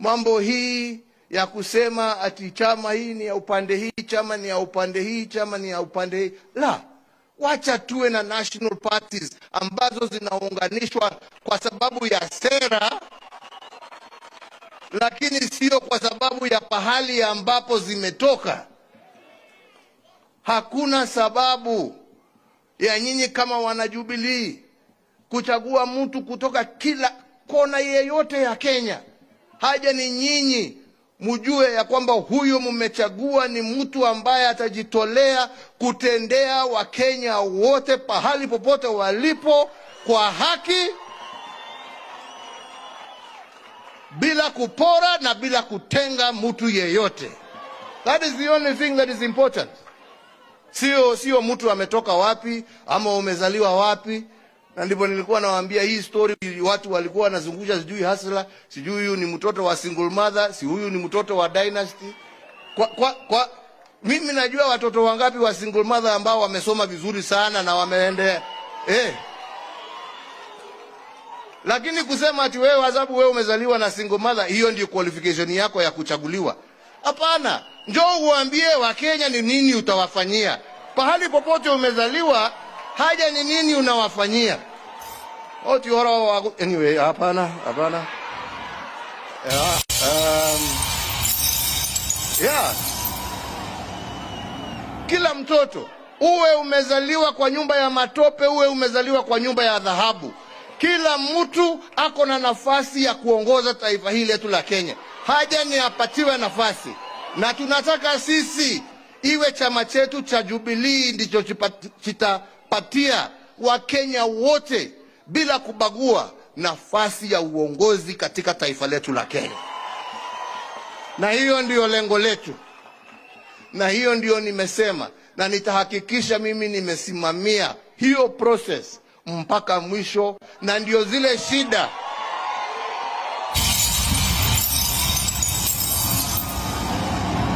mambo hii ya kusema ati chama hii ni ya upande hii, chama ni ya upande hii, chama ni ya upande hii. La, wacha tuwe na national parties ambazo zinaunganishwa kwa sababu ya sera, lakini sio kwa sababu ya pahali ambapo zimetoka. Hakuna sababu ya nyinyi kama wana Jubilee kuchagua mtu kutoka kila kona yeyote ya Kenya. Haja ni nyinyi mjue ya kwamba huyo mmechagua ni mtu ambaye atajitolea kutendea Wakenya wote pahali popote walipo kwa haki, bila kupora na bila kutenga mtu yeyote. That is the only thing that is important. Sio mtu ametoka wapi ama umezaliwa wapi. Na ndipo nilikuwa nawaambia hii story, watu walikuwa wanazungusha sijui Hasla, sijui huyu ni mtoto wa single mother, si huyu ni mtoto wa dynasty. Mimi najua watoto wangapi wa single mother ambao wamesoma vizuri sana na wameendea. Lakini kusema ati wewe sababu wewe umezaliwa na single mother, hiyo ndio qualification yako ya kuchaguliwa. Hapana, njoo uambie Wakenya ni nini utawafanyia. Pahali popote umezaliwa, haja ni nini unawafanyia. Anyway, hapana. Kila mtoto, uwe umezaliwa kwa nyumba ya matope, uwe umezaliwa kwa nyumba ya dhahabu, kila mtu ako na nafasi ya kuongoza taifa hili letu la Kenya. Haja ni apatiwe nafasi. Na tunataka sisi iwe chama chetu cha Jubilee ndicho kitapatia Wakenya wote bila kubagua nafasi ya uongozi katika taifa letu la Kenya. Na hiyo ndio lengo letu. Na hiyo ndio nimesema, na nitahakikisha mimi nimesimamia hiyo process mpaka mwisho. Na ndio zile shida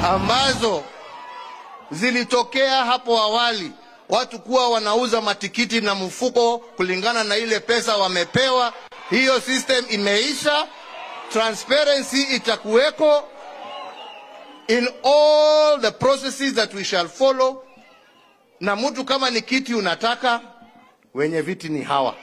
ambazo zilitokea hapo awali, watu kuwa wanauza matikiti na mfuko kulingana na ile pesa wamepewa. Hiyo system imeisha. Transparency itakuweko in all the processes that we shall follow. Na mtu kama ni kiti unataka, wenye viti ni hawa.